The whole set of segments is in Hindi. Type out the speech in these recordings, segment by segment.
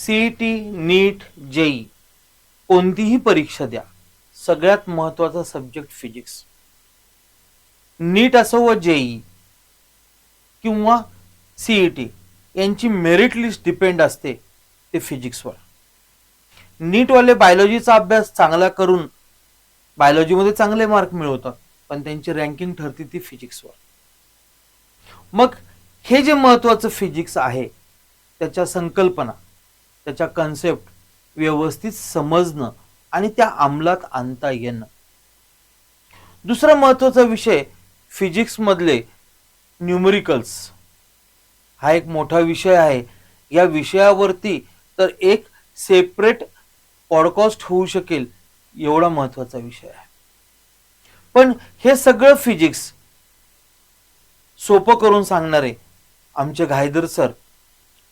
सीईटी, नीट, जेई कोणतीही परीक्षा द्या, सगळ्यात महत्वाचा सब्जेक्ट फिजिक्स. नीट असो व जेई किंवा सीईटी यांची मेरिट लिस्ट डिपेंड असते ते फिजिक्सवर. नीटवाले बायोलॉजीचा अभ्यास चांगला करून बायोलॉजीमध्ये चांगले मार्क मिळवतात, पण त्यांची रँकिंग ठरते ती फिजिक्सवर. मग हे जे महत्वाचं फिजिक्स आहे त्याच्या संकल्पना, त्याच्या कन्सेप्ट व्यवस्थित समजणं आणि त्या अंमलात आणता येणं. दुसरा महत्वाचा विषय फिजिक्स मधले न्यूमेरिकल्स हा एक मोठा विषय आहे. या विषयावरती तर एक सेपरेट पॉडकास्ट होऊ शकेल एवढा महत्वाचा विषय आहे. पण हे सगळं फिजिक्स सोपं करून सांगणारे आमचे घायदर सर,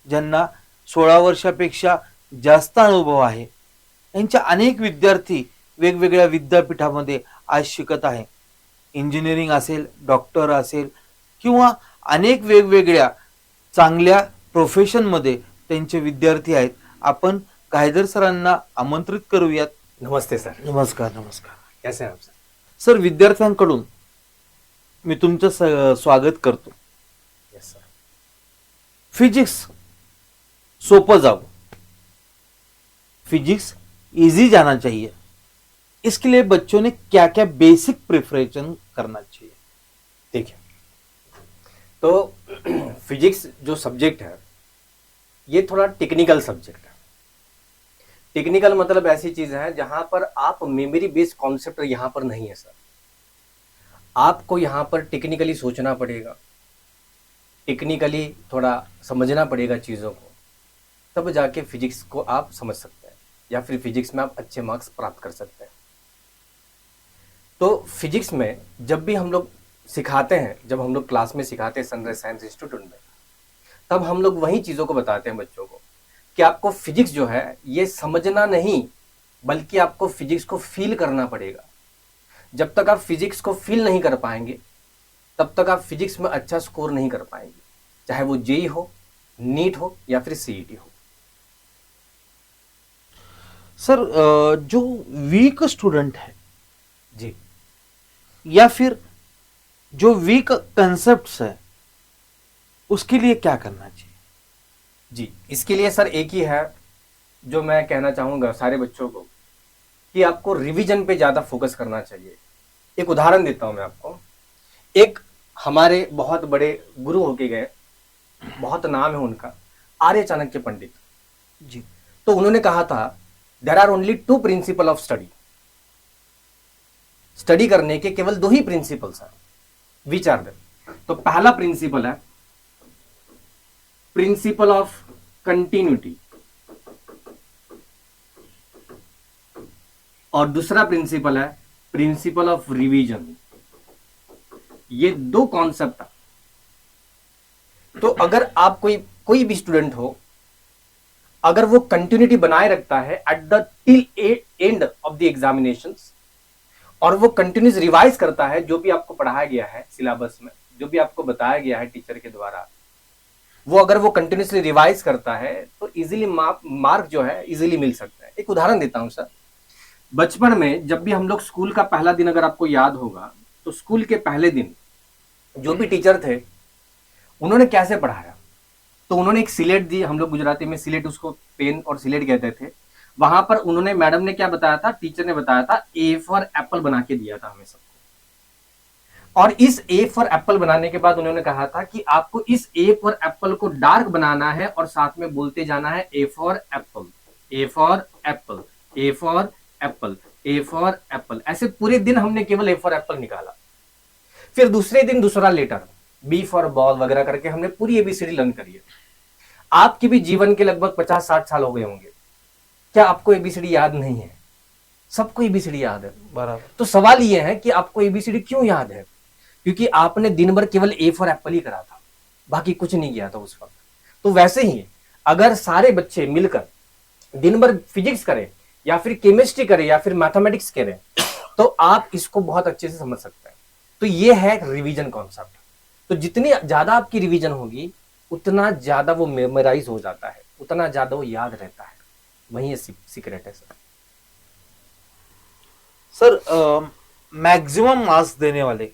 ज्यांना 16 वर्षापेक्षा जास्त अनुभव आहे, यांचे अनेक विद्यार्थी वेगवेगळ्या विद्यापीठामध्ये आज शिकत आहे. इंजिनिअरिंग असेल, डॉक्टर असेल किंवा अनेक वेगवेगळ्या चांगल्या प्रोफेशनमध्ये त्यांचे विद्यार्थी आहेत. आपण घायदर सरांना आमंत्रित करूयात. नमस्ते सर. नमस्कार. नमस्कार. कैसे हैं आप सर? सर, विद्यार्थ्यांकडून मी तुमचं स्वागत करतो. Yes sir. फिजिक्स सोपं जाओ, फिजिक्स इजी जाना चाहिए, इसके लिए बच्चों ने क्या क्या बेसिक प्रिपरेशन करना चाहिए? देखिए, तो फिजिक्स जो सब्जेक्ट है ये थोड़ा टेक्निकल सब्जेक्ट है. टेक्निकल मतलब ऐसी चीज है जहां पर आप मेमोरी बेस्ड कॉन्सेप्ट यहां पर नहीं है सर. आपको यहाँ पर टेक्निकली सोचना पड़ेगा, टेक्निकली थोड़ा समझना पड़ेगा चीज़ों को, तब जाके फिजिक्स को आप समझ सकते हैं या फिर फिजिक्स में आप अच्छे मार्क्स प्राप्त कर सकते हैं. तो फिजिक्स में जब भी हम लोग सिखाते हैं, जब हम लोग क्लास में सिखाते हैं सनराइज साइंस इंस्टीट्यूट में, तब हम लोग वही चीज़ों को बताते हैं बच्चों को कि आपको फिजिक्स जो है ये समझना नहीं, बल्कि आपको फिजिक्स को फील करना पड़ेगा. जब तक आप फिजिक्स को फील नहीं कर पाएंगे तब तक आप फिजिक्स में अच्छा स्कोर नहीं कर पाएंगे, चाहे वो जेई हो, नीट हो या फिर सीईटी हो. सर, जो वीक स्टूडेंट है जी या फिर जो वीक कंसेप्ट्स है, उसके लिए क्या करना चाहिए? जी, इसके लिए सर एक ही है जो मैं कहना चाहूँगा सारे बच्चों को कि आपको रिवीजन पे ज़्यादा फोकस करना चाहिए. एक उदाहरण देता हूँ मैं आपको. एक हमारे बहुत बड़े गुरु होके गए, बहुत नाम है उनका, आर्य चाणक्य पंडित जी. तो उन्होंने कहा था there are only 2 principle of study. Study करने के केवल 2 ही प्रिंसिपल्स हैं. Which are them? तो पहला प्रिंसिपल है प्रिंसिपल ऑफ कंटिन्यूटी और दूसरा प्रिंसिपल है प्रिंसिपल ऑफ रिवीजन. ये 2 कॉन्सेप्ट है. तो अगर आप कोई भी स्टूडेंट हो, अगर वो कंटिन्यूटी बनाए रखता है at the till end of the examinations, और वो कंटिन्यूस रिवाइज करता है जो भी आपको पढ़ाया गया है सिलेबस में, जो भी आपको बताया गया है टीचर के द्वारा, वो अगर वो कंटिन्यूसली रिवाइज करता है तो इजीली मार्क जो है इजीली मिल सकता है. एक उदाहरण देता हूं सर. बचपन में जब भी हम लोग स्कूल का पहला दिन अगर आपको याद होगा, तो स्कूल के पहले दिन जो भी टीचर थे उन्होंने कैसे पढ़ाया? तो उन्होंने एक सिलेट दी, हम लोग गुजराती में सिलेट, उसको पेन और सिलेट कहते थे. वहां पर उन्होंने, मैडम ने क्या बताया था, टीचर ने बताया था ए फॉर एप्पल बना के दिया था हमें सबको. और इस ए फॉर एप्पल बनाने के बाद उन्होंने कहा था कि आपको इस ए फॉर एप्पल को डार्क बनाना है और साथ में बोलते जाना है A for Apple, A for Apple, A for Apple, A for Apple. ऐसे पूरे दिन हमने केवल ए फॉर एप्पल निकाला. फिर दूसरे दिन दूसरा लेटर, बी फॉर बॉल वगैरह करके हमने पूरी एबीसीडी लर्न करी है. आपके भी जीवन के लगभग 50-60 साल हो गए होंगे, क्या आपको एबीसीडी याद नहीं है? सबको एबीसीडी याद है. बराबर. तो सवाल ये है कि आपको एबीसीडी क्यों याद है? क्योंकि आपने दिन भर केवल ए फॉर एप्पल ही करा था, बाकी कुछ नहीं किया था उस वक्त. तो वैसे ही अगर सारे बच्चे मिलकर दिन भर फिजिक्स करें या फिर केमिस्ट्री करें या फिर मैथमेटिक्स करें, तो आप इसको बहुत अच्छे से समझ सकते हैं. तो ये है रिवीजन कॉन्सेप्ट. तो जितनी ज्यादा आपकी रिवीजन होगी उतना ज्यादा वो मेमोराइज हो जाता है, उतना ज्यादा वो याद रहता है। वही ये सीक्रेट है सर। सर मैक्सिमम मार्क्स देने वाले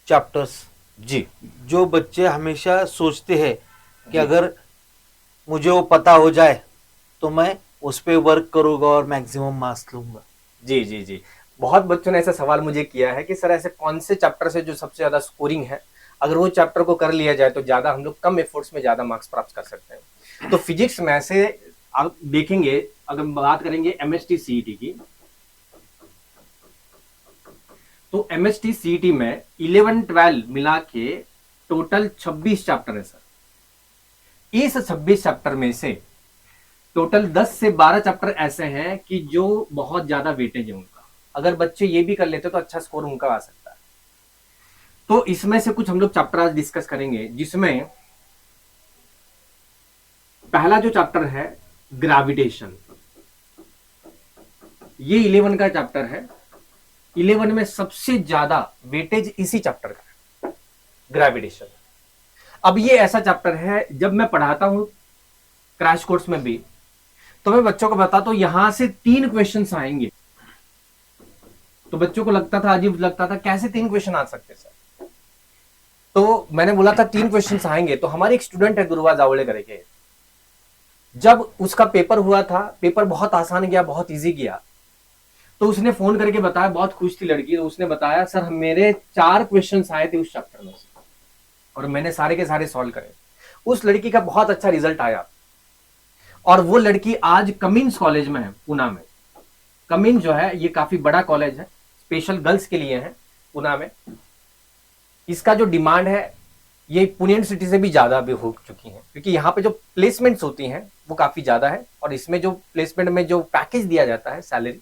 चैप्टर्स, जी जो बच्चे हमेशा सोचते हैं कि जी। अगर मुझे वो पता हो जाए तो मैं उस पर वर्क करूंगा और मैक्सिमम मार्क्स लूंगा। जी जी जी। बहुत बच्चों ने ऐसा सवाल मुझे किया है कि सर ऐसे कौन से चैप्टर से जो सबसे ज्यादा स्कोरिंग है, अगर वो चैप्टर को कर लिया जाए तो ज्यादा हम लोग कम एफर्ट्स में ज्यादा मार्क्स प्राप्त कर सकते हैं। तो फिजिक्स में ऐसे आप देखेंगे, अगर बात करेंगे एमएसटी सीईटी की, तो एमएसटी सीईटी में 11-12 मिला के टोटल 26 चैप्टर है सर। इस 26 चैप्टर में से टोटल 10 से 12 चैप्टर ऐसे हैं कि जो बहुत ज्यादा वेटेज है उनका, अगर बच्चे ये भी कर लेते तो अच्छा स्कोर उनका आ सकता है। तो इसमें से कुछ हम लोग चैप्टर आज डिस्कस करेंगे, जिसमें पहला जो चैप्टर है ग्रेविटेशन, ये 11 का चैप्टर है। 11 में सबसे ज्यादा वेटेज इसी चैप्टर का है, ग्रेविटेशन। अब ये ऐसा चैप्टर है, जब मैं पढ़ाता हूं क्रैश कोर्स में भी, तो मैं बच्चों को बताता हूं यहां से 3 क्वेश्चंस आएंगे। तो बच्चों को लगता था, अजीब लगता था, कैसे 3 क्वेश्चन आ सकते सर। तो मैंने बोला था 3 क्वेश्चंस आएंगे। तो हमारे एक स्टूडेंट है दुर्वा जावड़े करके, जब उसका पेपर हुआ था, पेपर बहुत आसान गया, बहुत इजी गया, तो उसने फोन करके बताया, बहुत खुश थी लड़की। तो उसने बताया सर मेरे 4 क्वेश्चंस आए थे उस चैप्टर में से और मैंने सारे के सारे सॉल्व करे। उस लड़की का बहुत अच्छा रिजल्ट आया और वो लड़की आज कमिंस कॉलेज में है पुणे में। कमिंस जो है ये काफी बड़ा कॉलेज है, स्पेशल गर्ल्स के लिए है पुणे में। इसका जो डिमांड है ये पुणे सिटी से भी ज्यादा भी हो चुकी है, क्योंकि यहाँ पे जो प्लेसमेंट्स होती हैं वो काफी ज्यादा है और इसमें जो प्लेसमेंट में जो पैकेज दिया जाता है सैलरी,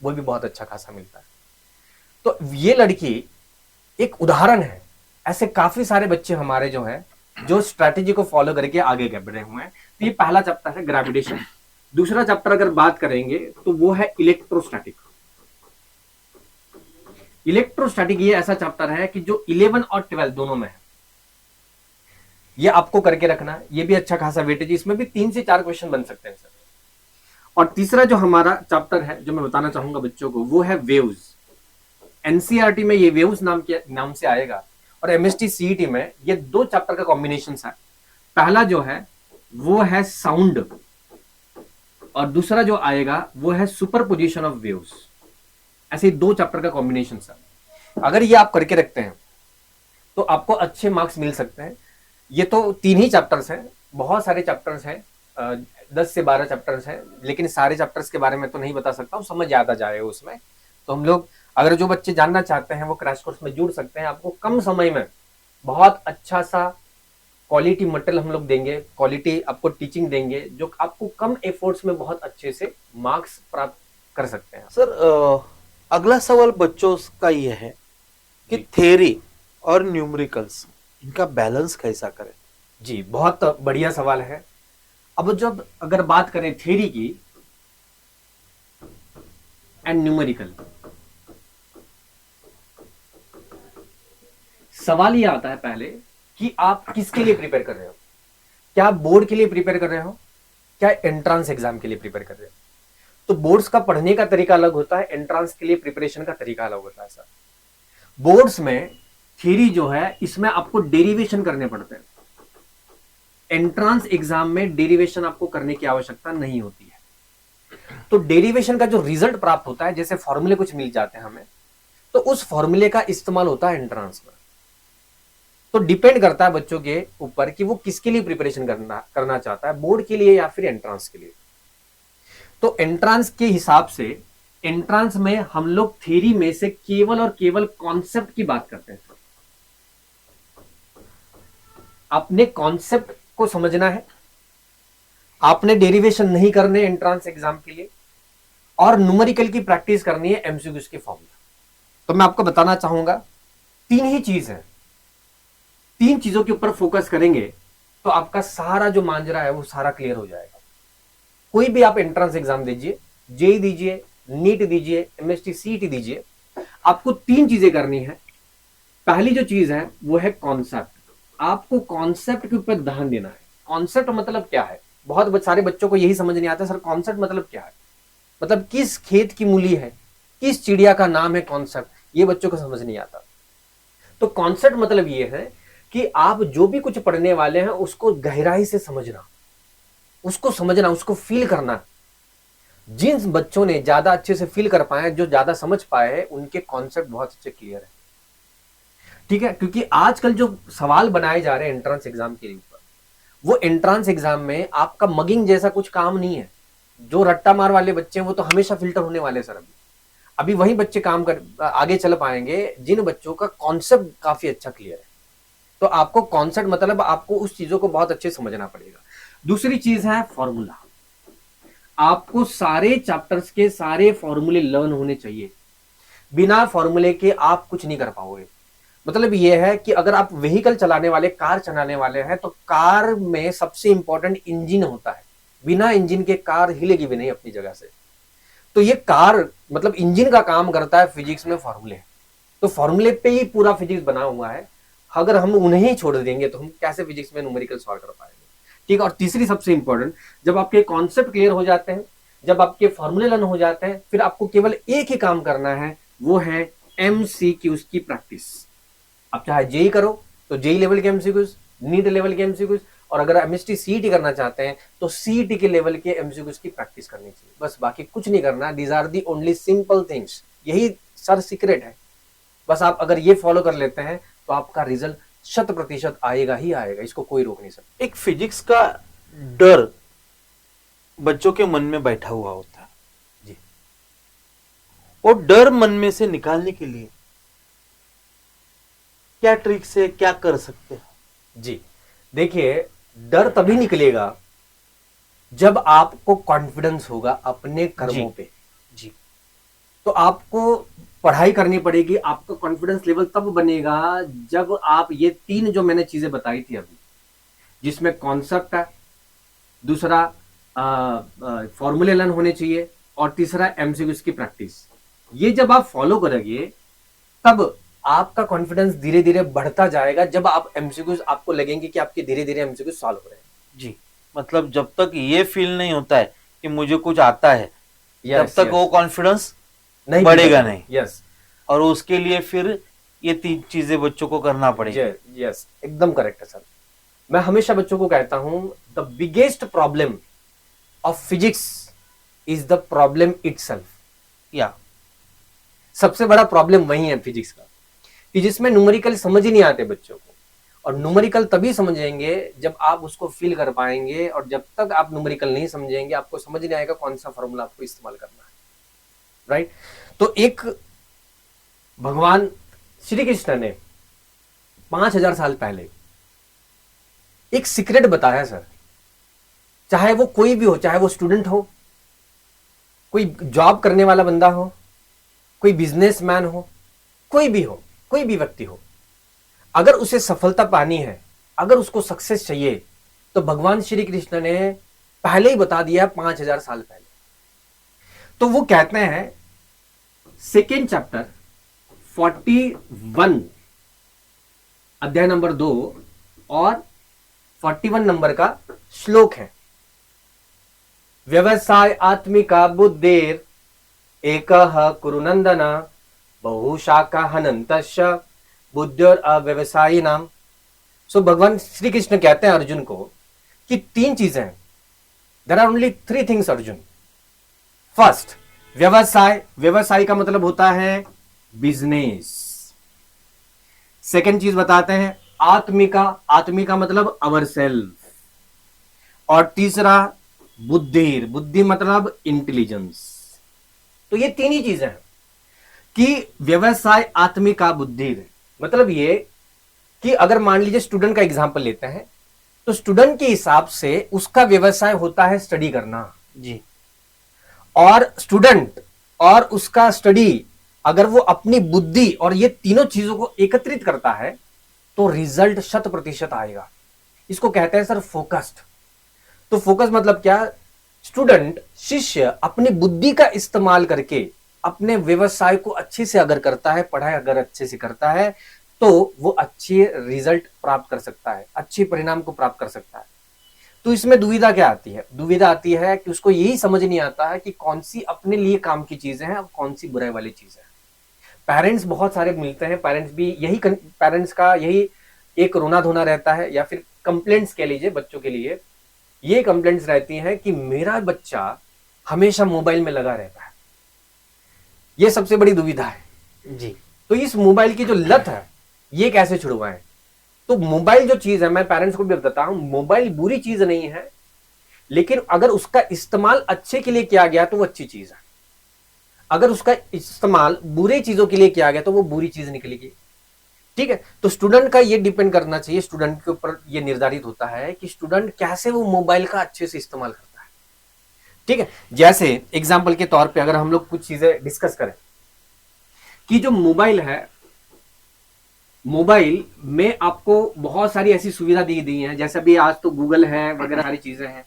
वो भी बहुत अच्छा खासा मिलता है। तो ये लड़की एक उदाहरण है। ऐसे काफी सारे बच्चे हमारे जो हैं जो स्ट्रैटेजी को फॉलो करके आगे बढ़े हुए हैं। तो ये पहला चैप्टर है ग्रेविटेशन। दूसरा चैप्टर अगर बात करेंगे तो वो है इलेक्ट्रोस्टैटिक। इलेक्ट्रोस्टैटिक ये ऐसा चैप्टर है कि जो 11 और 12 दोनों में है, ये आपको करके रखना है। ये भी अच्छा खासा वेटेज, इसमें भी 3 से 4 क्वेश्चन बन सकते हैं सर। और तीसरा जो हमारा चैप्टर है जो मैं बताना चाहूंगा बच्चों को, वो है वेव्स। एनसीईआरटी में ये वेव्स नाम से आएगा और एमएसटी सीईटी में ये 2 चैप्टर का कॉम्बिनेशन है। पहला जो है वो है साउंड और दूसरा जो आएगा वो है सुपरपोजिशन ऑफ वेव्स। ऐसे 2 चैप्टर का कॉम्बिनेशन है। अगर ये आप करके रखते हैं तो आपको अच्छे मार्क्स मिल सकते हैं। ये तो 3 ही चैप्टर्स हैं, बहुत सारे चैप्टर्स हैं, 10 से 12 चैप्टर्स हैं, लेकिन सारे चैप्टर्स के बारे में तो नहीं बता सकता हूँ, समझ ज्यादा जाए उसमें। तो हम लोग अगर जो बच्चे जानना चाहते हैं वो क्रैश कोर्स में जुड़ सकते हैं। आपको कम समय में बहुत अच्छा सा क्वालिटी मटेरियल हम लोग देंगे, क्वालिटी आपको टीचिंग देंगे, जो आपको कम एफर्ट्स में बहुत अच्छे से मार्क्स प्राप्त कर सकते हैं। सर अगला सवाल बच्चों का ये है कि थ्योरी और न्यूमेरिकल्स, इनका बैलेंस कैसा करें? जी बहुत बढ़िया सवाल है। अब जब अगर बात करें थ्योरी की एंड न्यूमेरिकल, सवाल ये आता है पहले कि आप किसके लिए प्रिपेयर कर रहे हो। क्या आप बोर्ड के लिए प्रिपेयर कर रहे हो, क्या एंट्रांस एग्जाम के लिए प्रिपेयर कर रहे हो? तो बोर्ड्स का पढ़ने का तरीका अलग होता है, एंट्रांस के लिए प्रिपरेशन का तरीका अलग होता है सर। बोर्ड्स में थ्योरी जो है इसमें आपको डेरिवेशन करने पड़ते हैं। एंट्रांस एग्जाम में डेरिवेशन आपको करने की आवश्यकता नहीं होती है। तो डेरिवेशन का जो रिजल्ट प्राप्त होता है, जैसे फॉर्मूले कुछ मिल जाते हैं हमें, तो उस फॉर्मूले का इस्तेमाल होता है एंट्रांस में। तो डिपेंड करता है बच्चों के ऊपर कि वो किसके लिए प्रिपरेशन करना चाहता है, बोर्ड के लिए या फिर एंट्रांस के लिए। तो एंट्रांस के हिसाब से एंट्रांस में हम लोग थ्योरी में से केवल और केवल कॉन्सेप्ट की बात करते हैं। आपने कॉन्सेप्ट को समझना है, आपने डेरिवेशन नहीं करने एंट्रांस एग्जाम के लिए, और न्यूमेरिकल की प्रैक्टिस करनी है एमसीक्यूज के फॉर्म में। तो मैं आपको बताना चाहूंगा 3 ही चीज है, 3 चीजों के ऊपर फोकस करेंगे तो आपका सारा जो मांजरा है वो सारा क्लियर हो जाएगा। कोई भी आप एंट्रेंस एग्जाम दीजिए, जेई दीजिए, नीट दीजिए, एमएसटी सीईटी दीजिए, आपको 3 चीजें करनी है। पहली जो चीज है वो है कॉन्सेप्ट। आपको कॉन्सेप्ट के ऊपर ध्यान देना है। कॉन्सेप्ट मतलब क्या है? बहुत सारे बच्चों को यही समझ नहीं आता सर कॉन्सेप्ट मतलब क्या है, मतलब किस खेत की मूली है, किस चिड़िया का नाम है कॉन्सेप्ट, ये बच्चों को समझ नहीं आता। तो कॉन्सेप्ट मतलब ये है कि आप जो भी कुछ पढ़ने वाले हैं उसको गहराई से समझना, उसको फील करना। जिन बच्चों ने ज्यादा अच्छे से फील कर पाए, जो ज्यादा समझ पाए हैं, उनके कॉन्सेप्ट बहुत अच्छे क्लियर है। ठीक है, क्योंकि आजकल जो सवाल बनाए जा रहे हैं एंट्रेंस एग्जाम के ऊपर, वो एंट्रेंस एग्जाम में आपका मगिंग जैसा कुछ काम नहीं है। जो रट्टा मार वाले बच्चे हैं वो तो हमेशा फिल्टर होने वाले सर। अभी वही बच्चे काम कर आगे चल पाएंगे जिन बच्चों का कॉन्सेप्ट काफी अच्छा क्लियर है। तो आपको कॉन्सेप्ट मतलब आपको उस चीजों को बहुत अच्छे समझना पड़ेगा। दूसरी चीज है फॉर्मूला। आपको सारे चैप्टर्स के सारे फॉर्मूले लर्न होने चाहिए। बिना फॉर्मूले के आप कुछ नहीं कर पाओगे। मतलब यह है कि अगर आप व्हीकल चलाने वाले, कार चलाने वाले हैं, तो कार में सबसे इंपॉर्टेंट इंजन होता है। बिना इंजन के कार हिलेगी भी नहीं अपनी जगह से। तो ये कार मतलब इंजन का काम करता है फिजिक्स में फॉर्मूले। तो फॉर्मूले पे ही पूरा फिजिक्स बना हुआ है। अगर हम उन्हें ही छोड़ देंगे तो हम कैसे फिजिक्स में न्यूमेरिकल सॉल्व कर पाएंगे। ठीक है, और तीसरी सबसे इंपॉर्टेंट, जब आपके कॉन्सेप्ट क्लियर हो जाते हैं, जब आपके फॉर्मूले लर्न हो जाते हैं, फिर आपको केवल एक ही काम करना है, वो है एमसीक्यूज की प्रैक्टिस। आप चाहे जेई करो तो जेई लेवल के एमसीक्यूज, नीट लेवल के एमसीक्यूज, और अगर एमएसटी सीईटी करना चाहते हैं तो सीईटी के लेवल के एमसीक्यूज की प्रैक्टिस करनी चाहिए। बस बाकी कुछ नहीं करना। These are the only simple things. यही सर सीक्रेट है। बस आप अगर ये फॉलो कर लेते हैं तो आपका रिजल्ट 100% आएगा ही आएगा। इसको कोई रोक नहीं सकता। एक फिजिक्स का डर बच्चों के मन में बैठा हुआ होता है जी। वो डर मन में से निकालने के लिए क्या ट्रिक से क्या कर सकते हैं? जी देखिए, डर तभी निकलेगा जब आपको कॉन्फिडेंस होगा अपने कर्मों पे। जी। तो आपको पढ़ाई करनी पड़ेगी। आपका कॉन्फिडेंस लेवल तब बनेगा जब आप ये तीन जो मैंने चीजें बताई थी अभी, जिसमें कॉन्सेप्ट है, दूसरा फॉर्मूले लर्न होने चाहिए, और तीसरा एमसीक्यूज की प्रैक्टिस, ये जब आप फॉलो करेंगे तब आपका कॉन्फिडेंस धीरे धीरे बढ़ता जाएगा। जब आप एमसीक्यूज, आपको लगेंगे कि आपके धीरे धीरे एमसीक्यूज सॉल्व हो रहे हैं। जी, मतलब जब तक ये फील नहीं होता है कि मुझे कुछ आता है, तब तक वो कॉन्फिडेंस नहीं बढ़ेगा नहीं। यस, और उसके लिए फिर ये तीन चीजें बच्चों को करना पड़ेगी। यस, एकदम करेक्ट है सर। मैं हमेशा बच्चों को कहता हूं, the biggest problem of physics is the problem itself. या सबसे बड़ा प्रॉब्लम वही है फिजिक्स का, कि जिसमें न्यूमेरिकल समझ ही नहीं आते बच्चों को। और न्यूमेरिकल तभी समझेंगे जब आप उसको फील कर पाएंगे, और जब तक आप न्यूमेरिकल नहीं समझेंगे आपको समझ नहीं आएगा कौन सा फॉर्मूला आपको इस्तेमाल करना है। राइट? तो एक भगवान श्री कृष्ण ने 5000 साल पहले एक सीक्रेट बताया सर। चाहे वो कोई भी हो, चाहे वो स्टूडेंट हो, कोई जॉब करने वाला बंदा हो, कोई बिजनेसमैन हो, कोई भी व्यक्ति हो, अगर उसे सफलता पानी है, अगर उसको सक्सेस चाहिए, तो भगवान श्री कृष्ण ने पहले ही बता दिया 5000 साल पहले। तो वो कहते हैं सेकेंड चैप्टर 41 अध्याय नंबर 2 और 41 नंबर का श्लोक है, व्यवसाय आत्मिका बुद्धिर एकः कुरुनंदन बहुशाखा हनंतस्य बुद्धिर अव्यवसायी नाम। सो भगवान श्री कृष्ण कहते हैं अर्जुन को कि तीन चीजें हैं। There are only 3 things Arjun. First, व्यवसाय। व्यवसाय का मतलब होता है बिजनेस। सेकंड चीज बताते हैं आत्मिका। आत्मिका मतलब अवर सेल्फ। और तीसरा बुद्धि। बुद्धि मतलब इंटेलिजेंस। तो ये तीन ही चीजें हैं कि व्यवसाय आत्मिका बुद्धि। मतलब ये कि अगर मान लीजिए स्टूडेंट का एग्जांपल लेते हैं, तो स्टूडेंट के हिसाब से उसका व्यवसाय होता है स्टडी करना। जी। और स्टूडेंट और उसका स्टडी, अगर वो अपनी बुद्धि और ये तीनों चीजों को एकत्रित करता है तो रिजल्ट 100% आएगा। इसको कहते हैं सर फोकस्ड। तो फोकस मतलब क्या? स्टूडेंट, शिष्य अपनी बुद्धि का इस्तेमाल करके अपने व्यवसाय को अच्छे से अगर करता है, पढ़ाई अगर अच्छे से करता है, तो वो अच्छे रिजल्ट प्राप्त कर सकता है, अच्छे परिणाम को प्राप्त कर सकता है। तो इसमें दुविधा क्या आती है? दुविधा आती है कि उसको यही समझ नहीं आता है कि कौन सी अपने लिए काम की चीजें हैं और कौन सी बुराई वाली चीजें हैं। पेरेंट्स बहुत सारे मिलते हैं, पेरेंट्स भी यही, पेरेंट्स का यही एक रोना धोना रहता है, या फिर कंप्लेंट्स कह लीजिए बच्चों के लिए, ये कंप्लेंट्स रहती हैं कि मेरा बच्चा हमेशा मोबाइल में लगा रहता है। ये सबसे बड़ी दुविधा है जी। तो इस मोबाइल की जो लत है ये कैसे छुड़वाएं? तो मोबाइल जो चीज है, मैं पेरेंट्स को भी बताता हूं, मोबाइल बुरी चीज नहीं है, लेकिन अगर उसका इस्तेमाल अच्छे के लिए किया गया तो वो अच्छी चीज है। अगर उसका इस्तेमाल बुरे चीजों के लिए किया गया तो वो बुरी चीज निकलेगी। ठीक है, तो स्टूडेंट का ये डिपेंड करना चाहिए, स्टूडेंट के ऊपर ये निर्धारित होता है कि स्टूडेंट कैसे वो मोबाइल का अच्छे से इस्तेमाल करता है। ठीक है, जैसे एग्जाम्पल के तौर पे अगर हम लोग कुछ चीजें डिस्कस करें कि जो मोबाइल है, मोबाइल में आपको बहुत सारी ऐसी सुविधा दी गई है, जैसे अभी आज तो गूगल है वगैरह सारी चीजें हैं।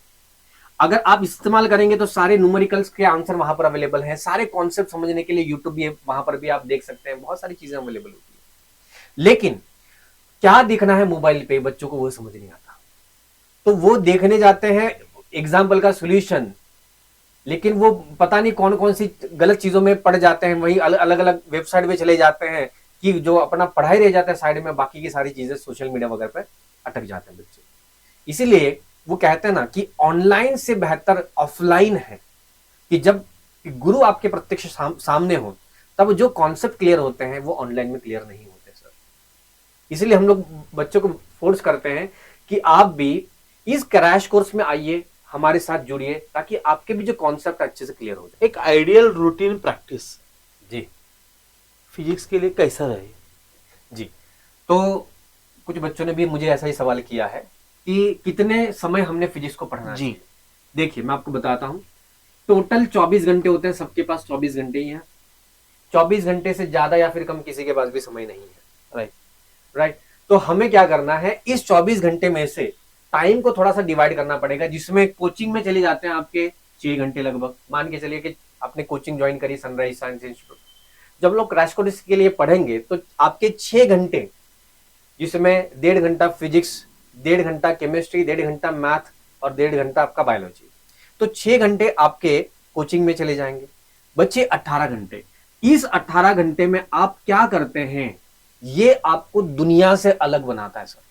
अगर आप इस्तेमाल करेंगे तो सारे न्यूमेरिकल्स के आंसर वहां पर अवेलेबल हैं, सारे कॉन्सेप्ट समझने के लिए यूट्यूब भी वहां पर भी आप देख सकते हैं, बहुत सारी चीजें अवेलेबल होती है। लेकिन क्या देखना है मोबाइल पे, बच्चों को वो समझ नहीं आता, तो वो देखने जाते हैं एग्जाम्पल का सॉल्यूशन, लेकिन वो पता नहीं कौन कौन सी गलत चीजों में पड़ जाते हैं, वही अलग अलग वेबसाइट पे चले जाते हैं कि जो अपना पढ़ाई रह जाता है साइड में, बाकी की सारी चीजें सोशल मीडिया वगैरह पे अटक जाते हैं बच्चे। इसीलिए वो कहते हैं ना कि ऑनलाइन से बेहतर ऑफलाइन है, कि जब गुरु आपके प्रत्यक्ष सामने हो तब जो कॉन्सेप्ट क्लियर होते हैं वो ऑनलाइन में क्लियर नहीं होते सर। इसलिए हम लोग बच्चों को फोर्स करते हैं कि आप भी इस क्रैश कोर्स में आइए, हमारे साथ जुड़िए, ताकि आपके भी जो कॉन्सेप्ट अच्छे से क्लियर हो जाए। एक आइडियल रूटीन प्रैक्टिस जी फिजिक्स के लिए कैसा रहे? जी, तो कुछ बच्चों ने भी मुझे ऐसा ही सवाल किया है कि कितने समय हमने फिजिक्स को पढ़ना जी। चाहिए। देखिए मैं आपको बताता हूं, टोटल 24 घंटे होते हैं, सबके पास 24 घंटे ही हैं। 24 घंटे से ज्यादा या फिर कम किसी के पास भी समय नहीं है। राइट। राइट, तो हमें क्या करना है, इस 24 घंटे में से टाइम को थोड़ा सा डिवाइड करना पड़ेगा, जिसमें कोचिंग में चले जाते हैं आपके 6 घंटे लगभग। मान के चलिए कि आपने कोचिंग ज्वाइन करी सनराइज साइंस इंस्टीट्यूट, जब लोग क्रैश कोर्स के लिए पढ़ेंगे तो आपके 6 घंटे, जिसमें 1.5 घंटा फिजिक्स, 1.5 घंटा केमिस्ट्री, 1.5 घंटा मैथ और 1.5 घंटा आपका बायोलॉजी, तो 6 घंटे आपके कोचिंग में चले जाएंगे, बच्चे 18 घंटे। इस 18 घंटे में आप क्या करते हैं, ये आपको दुनिया से अलग बनाता है सर।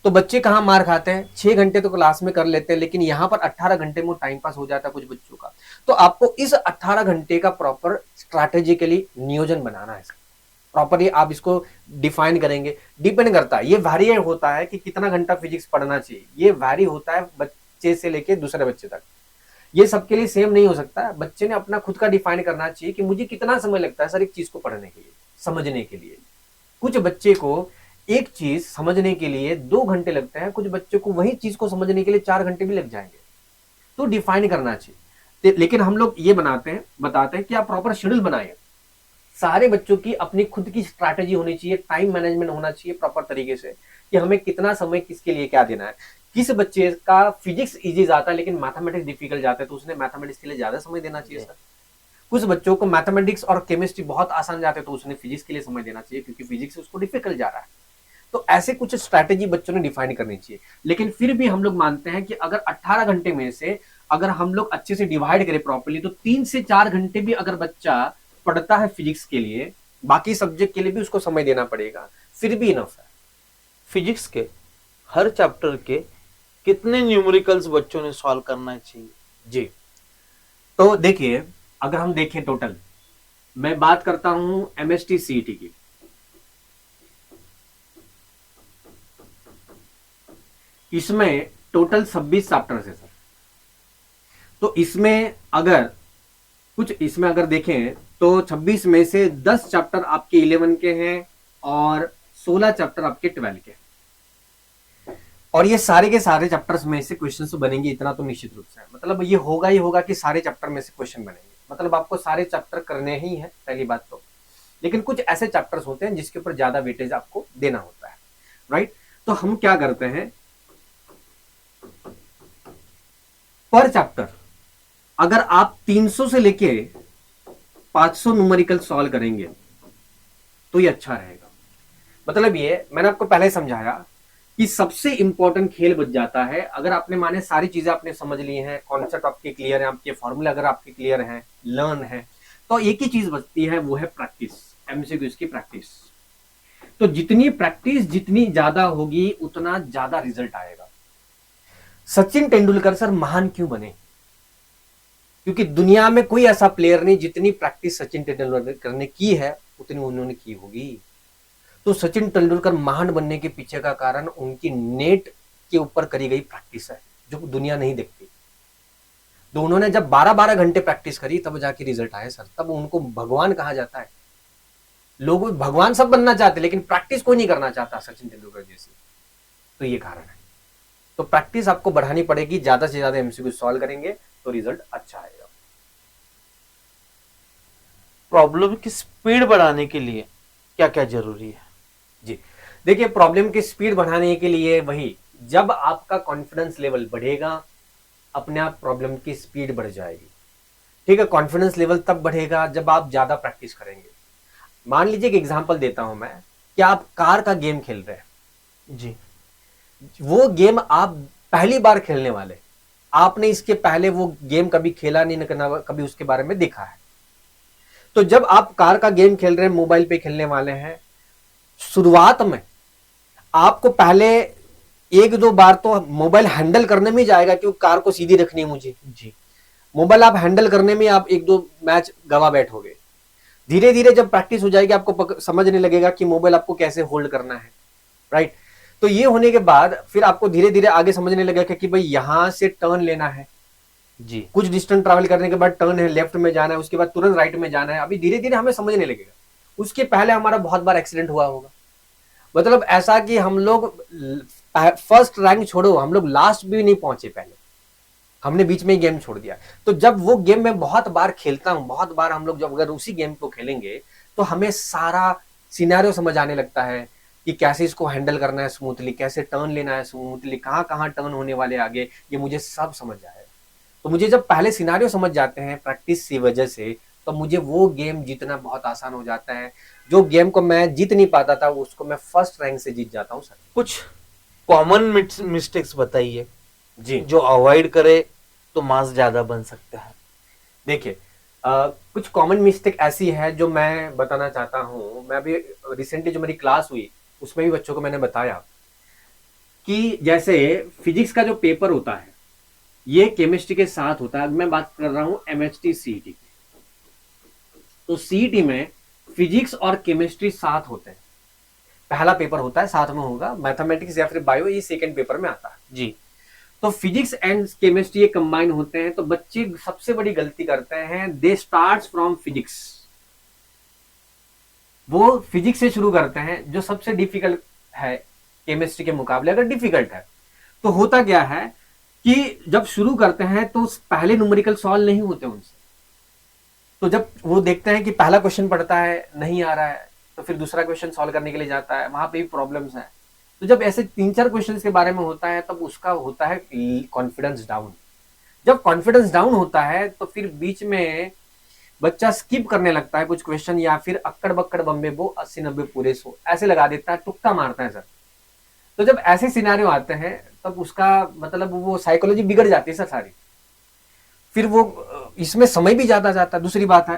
तो बच्चे कहां मार खाते हैं, 6 घंटे तो क्लास में कर लेते हैं, लेकिन यहां पर 18 घंटे में टाइम पास हो जाता है कुछ बच्चों का। तो आपको इस 18 घंटे का प्रॉपर स्ट्रैटेजिकली नियोजन बनाना है। प्रॉपरली आप इसको डिफाइन करेंगे, डिपेंड करता है, ये वैरी होता है कि कितना घंटा फिजिक्स पढ़ना चाहिए, ये वैरी होता है बच्चे से लेके दूसरे बच्चे तक, ये सबके लिए सेम नहीं हो सकता है। बच्चे ने अपना खुद का डिफाइन करना चाहिए कि मुझे कितना समय लगता है सर एक चीज को पढ़ने के लिए, समझने के लिए। कुछ बच्चे को एक चीज समझने के लिए 2 घंटे लगते हैं, कुछ बच्चों को वही चीज को समझने के लिए 4 घंटे भी लग जाएंगे। तो डिफाइन करना चाहिए। लेकिन हम लोग ये बताते हैं कि आप प्रॉपर शेड्यूल बनाए, सारे बच्चों की अपनी खुद की स्ट्रैटेजी होनी चाहिए, टाइम मैनेजमेंट होना चाहिए प्रॉपर तरीके से, कि हमें कितना समय किसके लिए क्या देना है। किस बच्चे का फिजिक्स इजी जाता है लेकिन मैथमेटिक्स डिफिकल्ट जाता है, तो उसने मैथमेटिक्स के लिए ज्यादा समय देना चाहिए सर। कुछ बच्चों को मैथमेटिक्स और केमिस्ट्री बहुत आसान जाते हैं, तो उसने फिजिक्स के लिए समय देना चाहिए, क्योंकि फिजिक्स उसको डिफिकल्ट जा रहा है। तो ऐसे कुछ स्ट्रैटेजी बच्चों ने डिफाइन करनी चाहिए। लेकिन फिर भी हम लोग मानते हैं कि अगर 18 घंटे में से अगर हम लोग अच्छे से डिवाइड करें प्रॉपर्ली, तो 3 से 4 घंटे भी अगर बच्चा पढ़ता है फिजिक्स के लिए, बाकी सब्जेक्ट के लिए भी उसको समय देना पड़ेगा, फिर भी इनफ है। फिजिक्स के हर चैप्टर के कितने न्यूमेरिकल्स बच्चों ने सॉल्व करना चाहिए? जी, तो देखिए अगर हम देखें टोटल, मैं बात करता हूं एमएसटी सीईटी की, इसमें टोटल 26 चैप्टर्स है सर। तो इसमें अगर देखें तो 26 में से 10 चैप्टर आपके 11 के हैं और 16 चैप्टर आपके 12 के हैं। और ये सारे के सारे चैप्टर्स में से क्वेश्चंस तो बनेंगे, इतना तो निश्चित रूप से है। मतलब ये होगा ही होगा कि सारे चैप्टर में से क्वेश्चन बनेंगे, मतलब आपको सारे चैप्टर करने ही है पहली बात तो। लेकिन कुछ ऐसे चैप्टर्स होते हैं जिसके ऊपर ज्यादा वेटेज आपको देना होता है, राइट। तो हम क्या करते हैं, पर चैप्टर अगर आप 300 से लेके 500 न्यूमेरिकल सॉल्व करेंगे तो ये अच्छा रहेगा। मतलब ये मैंने आपको पहले समझाया कि सबसे इंपॉर्टेंट खेल बच जाता है। अगर आपने माने सारी चीजें आपने समझ ली हैं, कॉन्सेप्ट आपके क्लियर है, आपके फॉर्मूले अगर आपके क्लियर हैं, लर्न है, तो एक ही चीज बचती है, वो है प्रैक्टिस, एमसीक्यूज की प्रैक्टिस। तो जितनी प्रैक्टिस जितनी ज्यादा होगी उतना ज्यादा रिजल्ट आएगा। सचिन तेंदुलकर सर महान क्यों बने? क्योंकि दुनिया में कोई ऐसा प्लेयर नहीं जितनी प्रैक्टिस सचिन तेंदुलकर ने की है उतनी उन्होंने की होगी। तो सचिन तेंदुलकर महान बनने के पीछे का कारण उनकी नेट के ऊपर करी गई प्रैक्टिस है, जो दुनिया नहीं देखती। तो उन्होंने जब 12-12 घंटे प्रैक्टिस करी तब जाके रिजल्ट आए सर, तब उनको भगवान कहा जाता है। लोग भगवान सब बनना चाहते लेकिन प्रैक्टिस कोई नहीं करना चाहता सचिन तेंदुलकर जैसी। तो ये कारण है। तो प्रैक्टिस आपको बढ़ानी पड़ेगी, ज्यादा से ज्यादा एमसीक्यू सॉल्व करेंगे तो रिजल्ट अच्छा आएगा। प्रॉब्लम की स्पीड बढ़ाने के लिए क्या क्या जरूरी है? जी देखिए, प्रॉब्लम की स्पीड बढ़ाने के लिए वही, जब आपका कॉन्फिडेंस लेवल बढ़ेगा अपने आप प्रॉब्लम की स्पीड बढ़ जाएगी। ठीक है, कॉन्फिडेंस लेवल तब बढ़ेगा जब आप ज्यादा प्रैक्टिस करेंगे। मान लीजिए एक एग्जांपल देता हूं मैं, कि आप कार का गेम खेल रहे हैं जी, वो गेम आप पहली बार खेलने वाले, आपने इसके पहले वो गेम कभी खेला नहीं, न कभी उसके बारे में देखा है। तो जब आप कार का गेम खेल रहे हैं, मोबाइल पे खेलने वाले हैं, शुरुआत में आपको पहले 1-2 बार तो मोबाइल हैंडल करने में जाएगा, क्योंकि कार को सीधी रखनी है मुझे। जी, मोबाइल आप हैंडल करने में आप 1-2 मैच गवा बैठोगे। धीरे धीरे जब प्रैक्टिस हो जाएगी आपको समझने लगेगा कि मोबाइल आपको कैसे होल्ड करना है, राइट। तो ये होने के बाद फिर आपको धीरे धीरे आगे समझने लगेगा कि भाई यहां से टर्न लेना है, जी, कुछ डिस्टेंस ट्रैवल करने के बाद टर्न है, लेफ्ट में जाना है, उसके बाद तुरंत राइट में जाना है। अभी धीरे धीरे हमें समझने लगेगा। उसके पहले हमारा बहुत बार एक्सीडेंट हुआ होगा, मतलब ऐसा कि हम लोग फर्स्ट रैंक छोड़ो, हम लोग लास्ट भी नहीं पहुंचे, पहले हमने बीच में ही गेम छोड़ दिया। तो जब वो गेम में बहुत बार खेलता हूं, बहुत बार हम लोग जब अगर उसी गेम को खेलेंगे तो हमें सारा सिनेरियो समझ आने लगता है कि कैसे इसको हैंडल करना है स्मूथली, कैसे टर्न लेना है स्मूथली, कहाँ कहाँ टर्न होने वाले आगे, ये मुझे सब समझ आए। तो मुझे जब पहले सिनेरियो समझ जाते हैं प्रैक्टिस की वजह से, तो मुझे वो गेम जीतना बहुत आसान हो जाता है। जो गेम को मैं जीत नहीं पाता था उसको मैं फर्स्ट रैंक से जीत जाता हूँ सर। कुछ कॉमन मिस्टेक्स बताइए जी, जो अवॉइड करे तो मार्क्स ज्यादा बन सकता है। देखिए कुछ कॉमन मिस्टेक ऐसी है जो मैं बताना चाहता हूँ। मैं अभी रिसेंटली जो मेरी क्लास हुई उसमें भी बच्चों को मैंने बताया कि जैसे फिजिक्स का जो पेपर होता है ये केमिस्ट्री के साथ होता है। मैं बात कर रहा हूँ एमएचटी सीईटी। तो सीईटी में फिजिक्स और केमिस्ट्री साथ होते हैं। पहला पेपर होता है साथ में होगा, मैथमेटिक्स या फिर बायो ये सेकंड पेपर में आता है जी, तो फिजिक्स एंड केमिस्ट्री ये कंबाइन होते हैं। तो बच्चे सबसे बड़ी गलती करते हैं, दे स्टार्ट फ्रॉम फिजिक्स। वो फिजिक्स से शुरू करते हैं जो सबसे डिफिकल्ट है केमिस्ट्री के मुकाबले, अगर डिफिकल्ट है। तो होता क्या है कि जब शुरू करते हैं तो पहले न्यूमेरिकल सॉल्व नहीं होते उनसे। तो जब वो देखते हैं कि पहला क्वेश्चन पढ़ता है नहीं आ रहा है तो फिर दूसरा क्वेश्चन सॉल्व करने के लिए जाता है, वहां पे भी प्रॉब्लम्स है। तो जब ऐसे 3-4 क्वेश्चन के बारे में होता है तब उसका होता है कॉन्फिडेंस डाउन। जब कॉन्फिडेंस डाउन होता है तो फिर बीच में बच्चा स्किप करने लगता है कुछ क्वेश्चन, या फिर अक्कड़ बक्कड़ बम्बे बो 80-90 पूरे 100 ऐसे लगा देता है, तुक्का मारता है सर। तो जब ऐसे सिनेरियो आते हैं तब उसका मतलब वो साइकोलॉजी बिगड़ जाती है सर सारी। फिर वो इसमें समय भी ज्यादा जाता है। दूसरी बात है,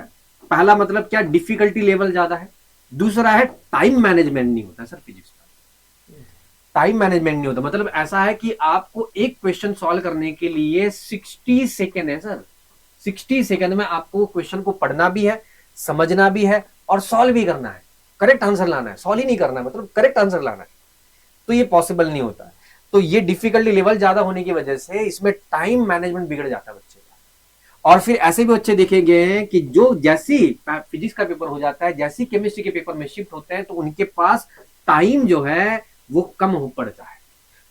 पहला मतलब क्या, डिफिकल्टी लेवल ज्यादा है। दूसरा है टाइम मैनेजमेंट नहीं होता सर फिजिक्स का। टाइम मैनेजमेंट नहीं होता मतलब ऐसा है कि आपको एक क्वेश्चन सॉल्व करने के लिए 60 सेकेंड है सर। 60 सेकेंड में आपको क्वेश्चन को पढ़ना भी है, समझना भी है और सॉल्व भी करना है, करेक्ट आंसर लाना है। सॉल्व ही नहीं करना है, मतलब करेक्ट आंसर लाना है। तो ये पॉसिबल नहीं होता। तो ये डिफिकल्टी लेवल ज्यादा होने की वजह से इसमें टाइम मैनेजमेंट बिगड़ जाता है बच्चे का। और फिर ऐसे भी बच्चे देखे गए हैं कि जो जैसी फिजिक्स का पेपर हो जाता है, जैसी केमिस्ट्री के पेपर में शिफ्ट होते हैं तो उनके पास टाइम जो है वो कम हो पड़ता है।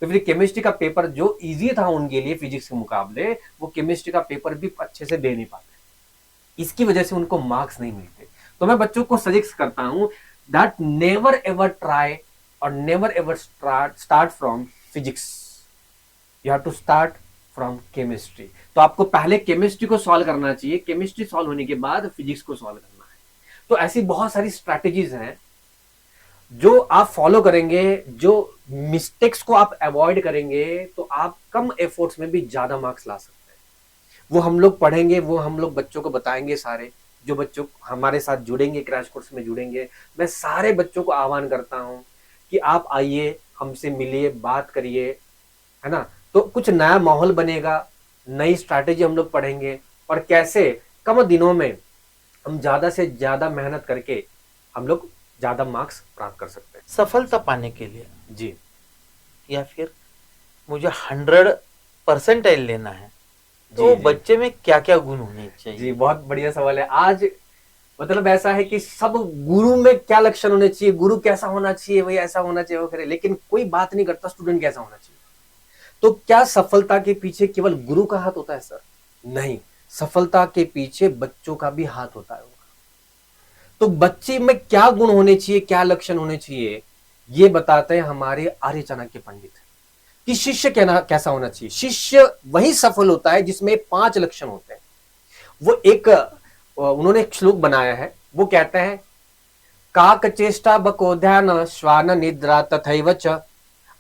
तो फिर केमिस्ट्री का पेपर जो इजी था उनके लिए फिजिक्स के मुकाबले, वो केमिस्ट्री का पेपर भी अच्छे से दे नहीं पाते। इसकी वजह से उनको मार्क्स नहीं मिलते। तो मैं बच्चों को सजेस्ट करता हूं दैट नेवर एवर ट्राई और never ever start from physics, you have to start from chemistry. तो आपको पहले केमिस्ट्री को सॉल्व करना चाहिए, केमिस्ट्री सॉल्व होने के बाद फिजिक्स को सॉल्व करना है। तो ऐसी बहुत सारी स्ट्रैटेजीज हैं जो आप फॉलो करेंगे, जो मिस्टेक्स को आप अवॉइड करेंगे, तो आप कम एफर्ट्स में भी ज्यादा मार्क्स ला सकते हैं। वो हम लोग पढ़ेंगे, वो हम लोग बच्चों को बताएंगे। सारे जो बच्चों हमारे साथ जुड़ेंगे, क्रैश कोर्स में जुड़ेंगे, मैं सारे बच्चों को आह्वान करता हूं कि आप आइए, हमसे मिलिए, बात करिए, है ना। तो कुछ नया माहौल बनेगा, नई स्ट्रैटेजी हम लोग पढ़ेंगे, और कैसे कम दिनों में हम ज्यादा से ज्यादा मेहनत करके हम लोग ज्यादा मार्क्स प्राप्त कर सकते हैं। सफलता पाने के लिए जी या फिर मुझे 100% लेना है, तो जी। बच्चे में क्या क्या गुण होने जी, चाहिए? बहुत बढ़िया सवाल है। आज मतलब ऐसा है कि सब गुरु में क्या लक्षण होने चाहिए, गुरु कैसा होना चाहिए, वही ऐसा होना चाहिए, वो करे, लेकिन कोई बात नहीं करता स्टूडेंट कैसा होना चाहिए। तो क्या सफलता के पीछे केवल गुरु का हाथ होता है सर? नहीं, सफलता के पीछे बच्चों का भी हाथ होता है। तो बच्चे में क्या गुण होने चाहिए, क्या लक्षण होने चाहिए, ये बताते हैं हमारे आर्य चाणक्य पंडित कि शिष्य कैसा होना चाहिए। शिष्य वही सफल होता है जिसमें 5 लक्षण होते हैं। वो एक उन्होंने एक श्लोक बनाया है, वो कहते हैं काक चेष्टा बको ध्यान श्वान निद्रा तथैव च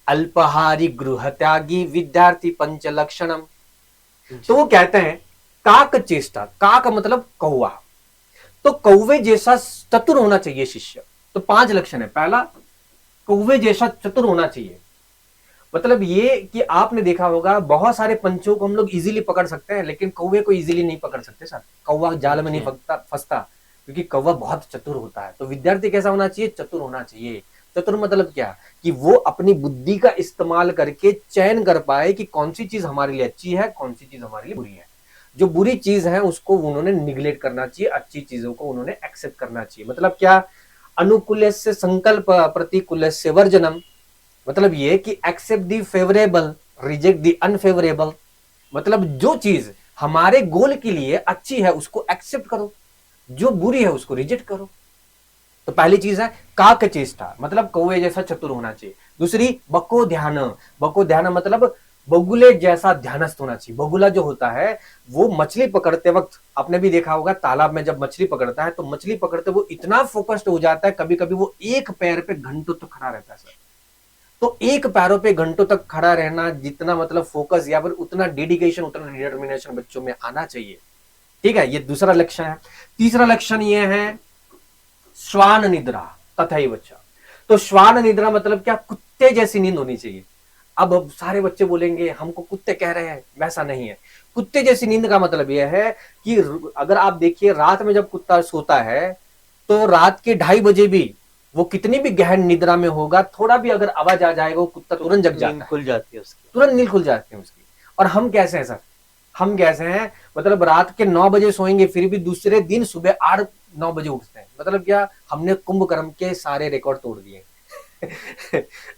अल्पहारी गृह त्यागी विद्यार्थी पंच लक्षणम। तो वो कहते हैं काक चेष्टा, काक मतलब कौवा, तो कौवे जैसा चतुर होना चाहिए शिष्य। तो 5 लक्षण है। पहला, कौवे जैसा चतुर होना चाहिए। मतलब ये कि आपने देखा होगा बहुत सारे पंछियों को हम लोग इजीली पकड़ सकते हैं, लेकिन कौवे को इजीली नहीं पकड़ सकते सर। कौवा जाल में नहीं फंसता क्योंकि कौवा बहुत चतुर होता है। तो विद्यार्थी कैसा होना चाहिए? चतुर होना चाहिए। चतुर मतलब क्या? कि वो अपनी बुद्धि का इस्तेमाल करके चयन कर पाए कि कौन सी चीज हमारे लिए अच्छी है, कौन सी चीज हमारे लिए बुरी है। जो बुरी चीज है उसको उन्होंने निग्लेक्ट करना चाहिए, अच्छी चीजों को उन्होंने एक्सेप्ट करना चाहिए। मतलब क्या? अनुकूल्यस्य संकल्प प्रतिकूल्यस्य वर्जनम। मतलब ये कि accept the favourable, reject the unfavourable. मतलब जो चीज हमारे गोल के लिए अच्छी है उसको एक्सेप्ट करो, जो बुरी है उसको रिजेक्ट करो। तो पहली चीज है काक चेष्टा, मतलब कौवे जैसा चतुर होना चाहिए। दूसरी, बको ध्यान। बको ध्यान मतलब बगुले जैसा ध्यानस्थ होना चाहिए। बगुला जो होता है वो मछली पकड़ते वक्त, आपने भी देखा होगा तालाब में जब मछली पकड़ता है तो मछली पकड़ते वो इतना फोकस्ड हो जाता है, कभी कभी वो एक पैर पे घंटों तक खड़ा रहता है सर। तो एक पैरों पे घंटों तक खड़ा रहना, जितना मतलब फोकस या फिर उतना डेडिकेशन, उतना डिटर्मिनेशन बच्चों में आना चाहिए। ठीक है, ये दूसरा लक्षण है। तीसरा लक्षण ये है श्वान निद्रा तथैव च। तो श्वान निद्रा मतलब क्या? कुत्ते जैसी नींद होनी चाहिए। अब सारे बच्चे बोलेंगे हमको कुत्ते कह रहे हैं, वैसा नहीं है। कुत्ते जैसी नींद का मतलब यह है कि अगर आप देखिए रात में जब कुत्ता सोता है तो रात के 2:30 बजे भी वो कितनी भी गहन निद्रा में होगा, थोड़ा भी अगर आवाज आ जाएगा वो कुत्ता तुरंत जग जाता है, खुल जाती है उसकी, तुरंत नींद खुल जाती है उसकी। और हम कैसे हैं सर? हम कैसे हैं? मतलब रात के 9 बजे सोएंगे फिर भी दूसरे दिन सुबह 8-9 बजे उठते हैं। मतलब क्या? हमने कुंभकर्ण के सारे रिकॉर्ड तोड़ दिए।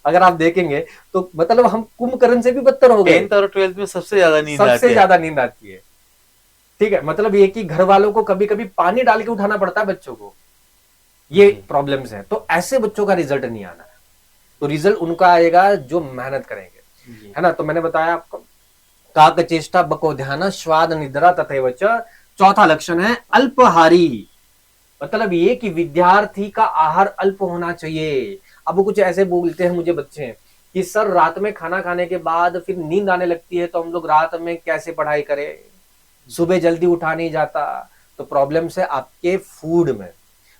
अगर आप देखेंगे तो मतलब हम कुंभकर्ण से भी बदतर हो गए। 10th और 12th में सबसे ज्यादा नींद आती है। सबसे ज्यादा नींद आती है। ठीक है, मतलब ये कि घर वालों को कभी कभी पानी डाल के उठाना पड़ता है बच्चों को, ये प्रॉब्लम्स है। तो ऐसे बच्चों का रिजल्ट नहीं आना है। तो रिजल्ट उनका आएगा जो मेहनत करेंगे, है ना। तो मैंने बताया आपको काक चेष्टा बको ध्यान श्वाद निद्रा तथैव च। चौथा लक्षण है अल्पहारी। मतलब ये कि विद्यार्थी का आहार अल्प होना चाहिए। अब कुछ ऐसे बोलते हैं मुझे बच्चे कि सर रात में खाना खाने के बाद फिर नींद आने लगती है, तो हम लोग रात में कैसे पढ़ाई करें, सुबह जल्दी उठा नहीं जाता। तो प्रॉब्लम्स है आपके फूड में।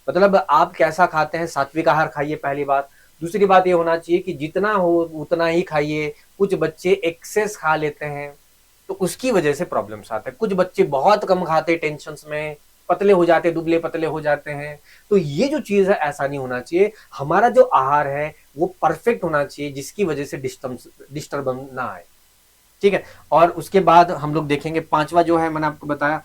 मतलब आप कैसा खाते हैं, सात्विक आहार खाइए, पहली बात। दूसरी बात ये होना चाहिए कि जितना हो उतना ही खाइए। कुछ बच्चे एक्सेस खा लेते हैं तो उसकी वजह से प्रॉब्लम्स आते हैं। कुछ बच्चे बहुत कम खाते, टेंशन में पतले हो जाते, दुबले पतले हो जाते हैं। तो ये जो चीज है ऐसा नहीं होना चाहिए। हमारा जो आहार है वो परफेक्ट होना चाहिए, जिसकी वजह से डिस्टर्ब ना आए। ठीक है, और उसके बाद हम लोग देखेंगे 5वां जो है, मैंने आपको बताया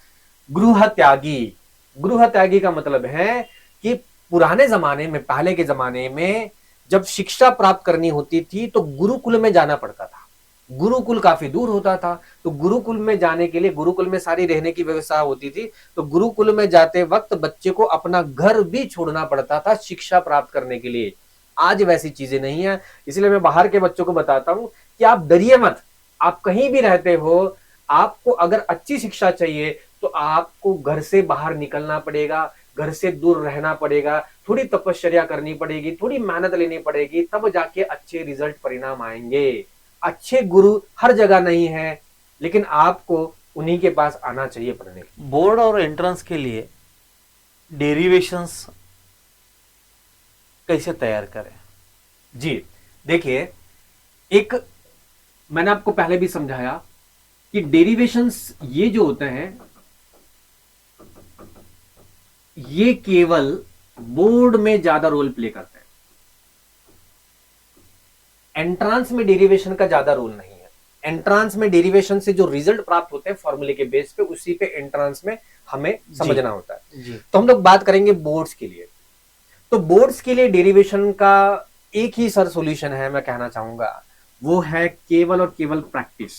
गृह त्यागी। गृह त्यागी का मतलब है कि पुराने जमाने में, पहले के जमाने में जब शिक्षा प्राप्त करनी होती थी तो गुरुकुल में जाना पड़ता था। गुरुकुल काफी दूर होता था, तो गुरुकुल में जाने के लिए, गुरुकुल में सारी रहने की व्यवस्था होती थी, तो गुरुकुल में जाते वक्त बच्चे को अपना घर भी छोड़ना पड़ता था शिक्षा प्राप्त करने के लिए। आज वैसी चीजें नहीं है। इसलिए मैं बाहर के बच्चों को बताता हूं कि आप डरिए मत। आप कहीं भी रहते हो, आपको अगर अच्छी शिक्षा चाहिए तो आपको घर से बाहर निकलना पड़ेगा। घर से दूर रहना पड़ेगा, थोड़ी तपश्चर्या करनी पड़ेगी, थोड़ी मेहनत लेनी पड़ेगी, तब जाके अच्छे रिजल्ट परिणाम आएंगे। अच्छे गुरु हर जगह नहीं है, लेकिन आपको उन्हीं के पास आना चाहिए पढ़ने। बोर्ड और एंट्रेंस के लिए डेरिवेशंस कैसे तैयार करें? जी देखिए, एक मैंने आपको पहले भी समझाया कि डेरिवेशंस ये जो होते हैं ये केवल बोर्ड में ज्यादा रोल प्ले करते हैं। एंट्रांस में डेरिवेशन का ज्यादा रोल नहीं है। एंट्रांस में डेरिवेशन से जो रिजल्ट प्राप्त होते हैं फॉर्मूले के बेस पे, उसी पे एंट्रांस में हमें समझना होता है। जी तो हम लोग बात करेंगे बोर्ड्स के लिए। तो बोर्ड्स के लिए डेरिवेशन का एक ही सर सॉल्यूशन है, मैं कहना चाहूंगा, वो है केवल और केवल प्रैक्टिस।